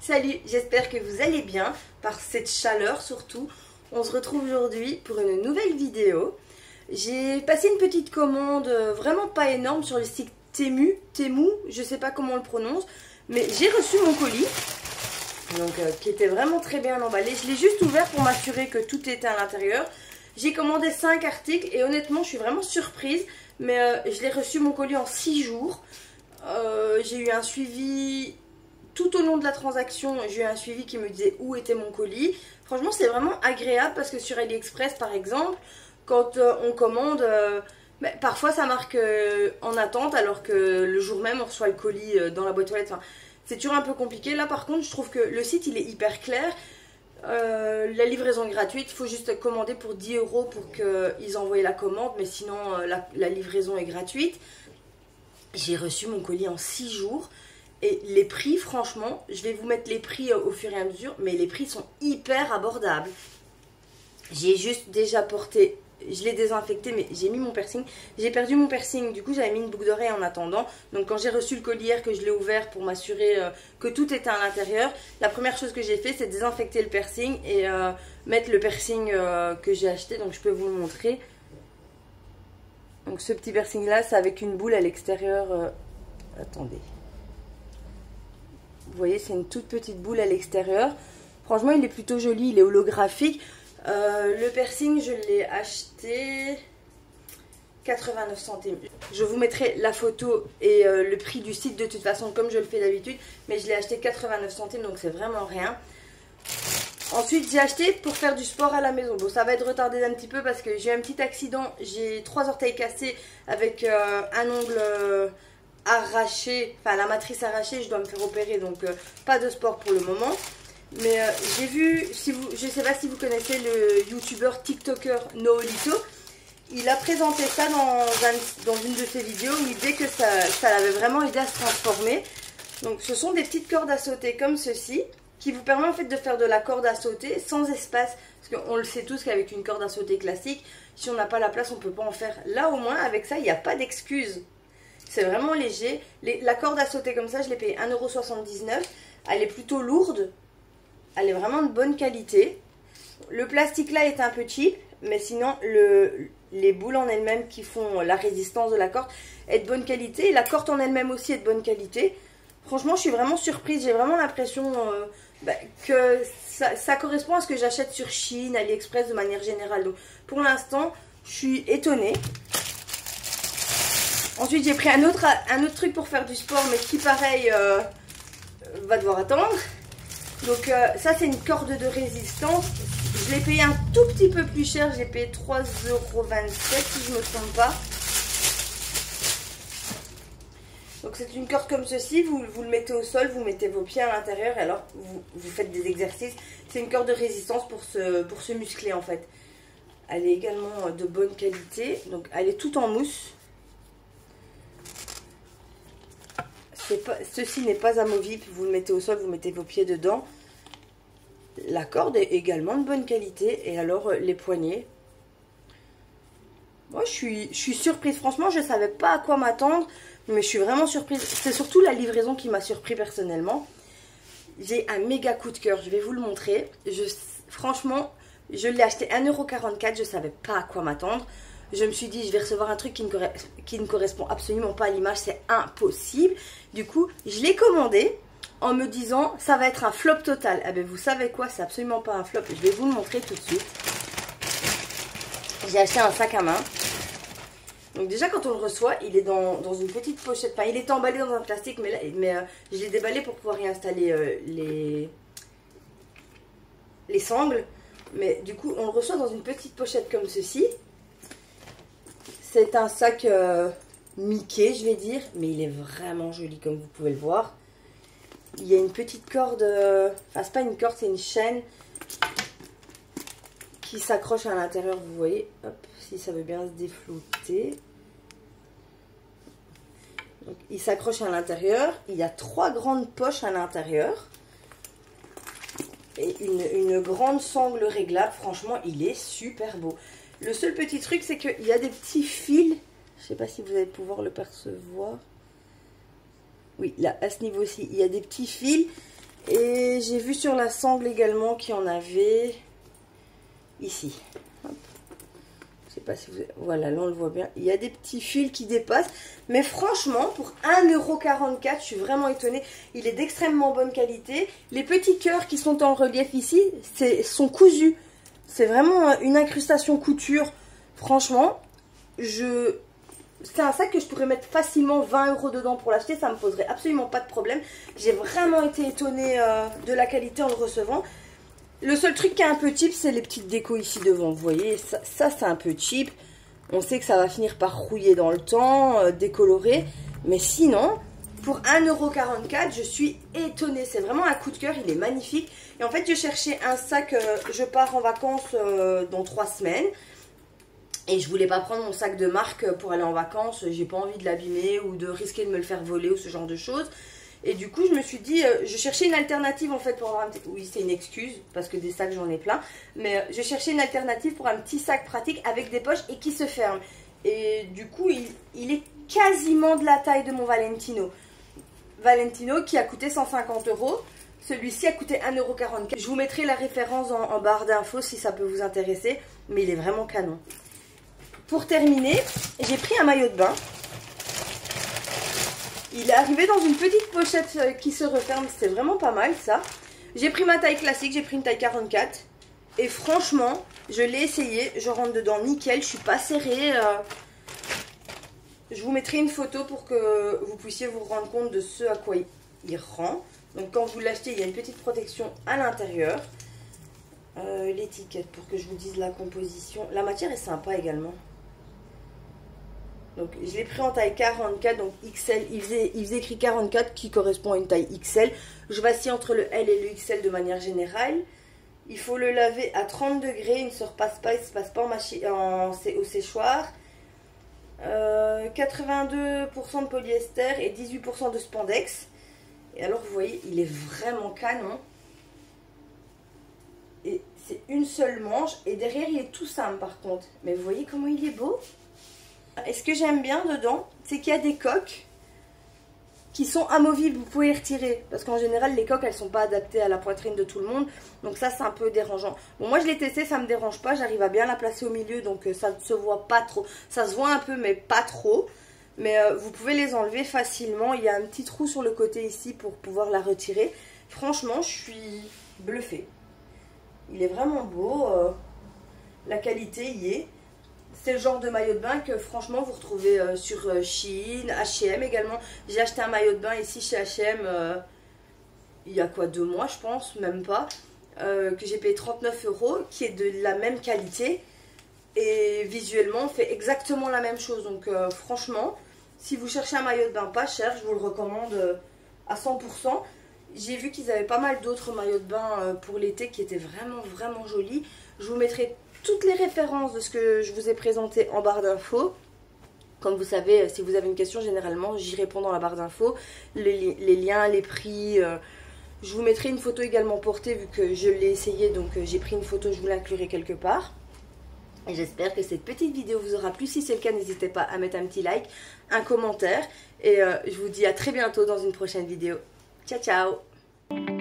Salut, j'espère que vous allez bien, par cette chaleur surtout. On se retrouve aujourd'hui pour une nouvelle vidéo. J'ai passé une petite commande vraiment pas énorme sur le site Temu, je sais pas comment on le prononce, mais j'ai reçu mon colis, donc qui était vraiment très bien emballé. Je l'ai juste ouvert pour m'assurer que tout était à l'intérieur. J'ai commandé 5 articles et honnêtement je suis vraiment surprise, mais je l'ai reçu mon colis en 6 jours. J'ai eu un suivi tout au long de la transaction, j'ai eu un suivi qui me disait où était mon colis. Franchement c'est vraiment agréable parce que sur AliExpress par exemple, quand on commande, parfois ça marque en attente alors que le jour même on reçoit le colis dans la boîte aux lettres. Enfin, c'est toujours un peu compliqué. Là par contre je trouve que le site il est hyper clair. La livraison est gratuite, il faut juste commander pour 10 € pour qu'ils envoient la commande, mais sinon la livraison est gratuite. J'ai reçu mon colis en 6 jours et les prix, franchement, je vais vous mettre les prix au fur et à mesure, mais les prix sont hyper abordables. J'ai juste déjà porté, je l'ai désinfecté, mais j'ai mis mon piercing. J'ai perdu mon piercing, du coup j'avais mis une boucle d'oreille en attendant. Donc quand j'ai reçu le colis hier, que je l'ai ouvert pour m'assurer que tout était à l'intérieur, la première chose que j'ai fait c'est désinfecter le piercing et mettre le piercing que j'ai acheté. Donc je peux vous le montrer. Donc ce petit piercing là c'est avec une boule à l'extérieur. Attendez. Vous voyez c'est une toute petite boule à l'extérieur. Franchement il est plutôt joli, il est holographique. Le piercing je l'ai acheté 89 centimes. Je vous mettrai la photo et le prix du site de toute façon comme je le fais d'habitude. Mais je l'ai acheté 89 centimes donc c'est vraiment rien. Ensuite j'ai acheté pour faire du sport à la maison. Bon ça va être retardé d'un petit peu parce que j'ai eu un petit accident. J'ai 3 orteils cassés avec un ongle arraché. Enfin la matrice arrachée, je dois me faire opérer. Donc pas de sport pour le moment. Mais j'ai vu, je ne sais pas si vous connaissez le youtubeur tiktoker Noolito. Il a présenté ça dans une de ses vidéos où il disait que ça l'avait vraiment aidé à se transformer. Donc ce sont des petites cordes à sauter comme ceci qui vous permet en fait de faire de la corde à sauter sans espace. Parce qu'on le sait tous qu'avec une corde à sauter classique, si on n'a pas la place on ne peut pas en faire. Là au moins avec ça il n'y a pas d'excuse. C'est vraiment léger. La corde à sauter comme ça je l'ai payé 1,79 €. Elle est plutôt lourde. Elle est vraiment de bonne qualité. Le plastique là est un peu cheap, mais sinon les boules en elles-mêmes qui font la résistance de la corde est de bonne qualité. Et la corde en elle-même aussi est de bonne qualité. Franchement, je suis vraiment surprise. J'ai vraiment l'impression que ça correspond à ce que j'achète sur Shein, AliExpress de manière générale. Donc pour l'instant, je suis étonnée. Ensuite, j'ai pris un autre truc pour faire du sport, mais qui pareil va devoir attendre. Donc ça c'est une corde de résistance. Je l'ai payé un tout petit peu plus cher. Je l'ai payé 3,27 € si je ne me trompe pas. Donc c'est une corde comme ceci. Vous le mettez au sol, vous mettez vos pieds à l'intérieur et alors vous faites des exercices. C'est une corde de résistance pour se muscler en fait. Elle est également de bonne qualité. Donc elle est toute en mousse. Ceci n'est pas amovible, vous le mettez au sol, vous mettez vos pieds dedans. La corde est également de bonne qualité. Et alors les poignets. Moi je suis surprise, franchement je ne savais pas à quoi m'attendre. Mais je suis vraiment surprise. C'est surtout la livraison qui m'a surpris personnellement. J'ai un méga coup de cœur, je vais vous le montrer. Franchement, je l'ai acheté 1,44 €, je ne savais pas à quoi m'attendre. Je me suis dit, je vais recevoir un truc qui ne correspond absolument pas à l'image, c'est impossible. Du coup, je l'ai commandé en me disant, ça va être un flop total. Eh bien, vous savez quoi, c'est absolument pas un flop. Je vais vous le montrer tout de suite. J'ai acheté un sac à main. Donc déjà, quand on le reçoit, il est dans une petite pochette. Enfin, il est emballé dans un plastique, mais je l'ai déballé pour pouvoir y installer les sangles. Mais du coup, on le reçoit dans une petite pochette comme ceci. C'est un sac Mickey, je vais dire, mais il est vraiment joli comme vous pouvez le voir. Il y a une petite corde, enfin c'est pas une corde, c'est une chaîne qui s'accroche à l'intérieur, vous voyez. Hop, si ça veut bien se déflouter. Donc, il s'accroche à l'intérieur. Il y a 3 grandes poches à l'intérieur. Et une grande sangle réglable. Franchement, il est super beau. Le seul petit truc, c'est qu'il y a des petits fils. Je ne sais pas si vous allez pouvoir le percevoir. Oui, là, à ce niveau-ci, il y a des petits fils. Et j'ai vu sur la sangle également qu'il y en avait ici. Hop. Je sais pas si vous... Voilà, là on le voit bien. Il y a des petits fils qui dépassent. Mais franchement, pour 1,44 €, je suis vraiment étonnée. Il est d'extrêmement bonne qualité. Les petits cœurs qui sont en relief ici, sont cousus. C'est vraiment une incrustation couture. Franchement, c'est un sac que je pourrais mettre facilement 20 € dedans pour l'acheter. Ça me poserait absolument pas de problème. J'ai vraiment été étonnée de la qualité en le recevant. Le seul truc qui est un peu cheap, c'est les petites décos ici devant. Vous voyez, ça c'est un peu cheap. On sait que ça va finir par rouiller dans le temps, décolorer. Mais sinon, pour 1,44 €, je suis étonnée. C'est vraiment un coup de cœur, il est magnifique. Et en fait, je cherchais un sac, je pars en vacances dans 3 semaines. Et je voulais pas prendre mon sac de marque pour aller en vacances. J'ai pas envie de l'abîmer ou de risquer de me le faire voler ou ce genre de choses. Et du coup, je me suis dit, je cherchais une alternative en fait pour avoir un petit... Oui, c'est une excuse parce que des sacs, j'en ai plein. Mais je cherchais une alternative pour un petit sac pratique avec des poches et qui se ferme. Et du coup, il est quasiment de la taille de mon Valentino. Valentino qui a coûté 150 €. Celui-ci a coûté 1,44 €. Je vous mettrai la référence en barre d'infos si ça peut vous intéresser. Mais il est vraiment canon. Pour terminer, j'ai pris un maillot de bain. Il est arrivé dans une petite pochette qui se referme. C'est vraiment pas mal ça. J'ai pris ma taille classique, j'ai pris une taille 44. Et franchement, je l'ai essayé. Je rentre dedans nickel, je suis pas serrée. Je vous mettrai une photo pour que vous puissiez vous rendre compte de ce à quoi il rend. Donc quand vous l'achetez, il y a une petite protection à l'intérieur. L'étiquette pour que je vous dise la composition. La matière est sympa également. Donc je l'ai pris en taille 44, donc XL, il faisait écrit 44 qui correspond à une taille XL. Je vacille entre le L et le XL de manière générale. Il faut le laver à 30 degrés, il ne se repasse pas, il ne se passe pas au séchoir. 82% de polyester et 18% de spandex. Et alors vous voyez, il est vraiment canon. Et c'est une seule manche et derrière il est tout simple par contre. Mais vous voyez comment il est beau? Et ce que j'aime bien dedans, c'est qu'il y a des coques qui sont amovibles, vous pouvez les retirer. Parce qu'en général, les coques, elles ne sont pas adaptées à la poitrine de tout le monde. Donc ça, c'est un peu dérangeant. Bon, moi, je l'ai testé, ça ne me dérange pas. J'arrive à bien la placer au milieu, donc ça ne se voit pas trop. Ça se voit un peu, mais pas trop. Mais vous pouvez les enlever facilement. Il y a un petit trou sur le côté ici pour pouvoir la retirer. Franchement, je suis bluffée. Il est vraiment beau. La qualité y est. C'est le genre de maillot de bain que franchement vous retrouvez sur Shein, H&M également. J'ai acheté un maillot de bain ici chez H&M il y a quoi, 2 mois je pense, même pas. Que j'ai payé 39 €, qui est de la même qualité. Et visuellement fait exactement la même chose. Donc franchement, si vous cherchez un maillot de bain pas cher, je vous le recommande à 100%. J'ai vu qu'ils avaient pas mal d'autres maillots de bain pour l'été qui étaient vraiment jolis. Je vous mettrai toutes les références de ce que je vous ai présenté en barre d'infos. Comme vous savez, si vous avez une question, généralement, j'y réponds dans la barre d'infos. Les liens, les prix. Je vous mettrai une photo également portée vu que je l'ai essayé. Donc j'ai pris une photo, je vous l'inclurai quelque part. Et j'espère que cette petite vidéo vous aura plu. Si c'est le cas, n'hésitez pas à mettre un petit like, un commentaire. Et je vous dis à très bientôt dans une prochaine vidéo. Ciao, ciao!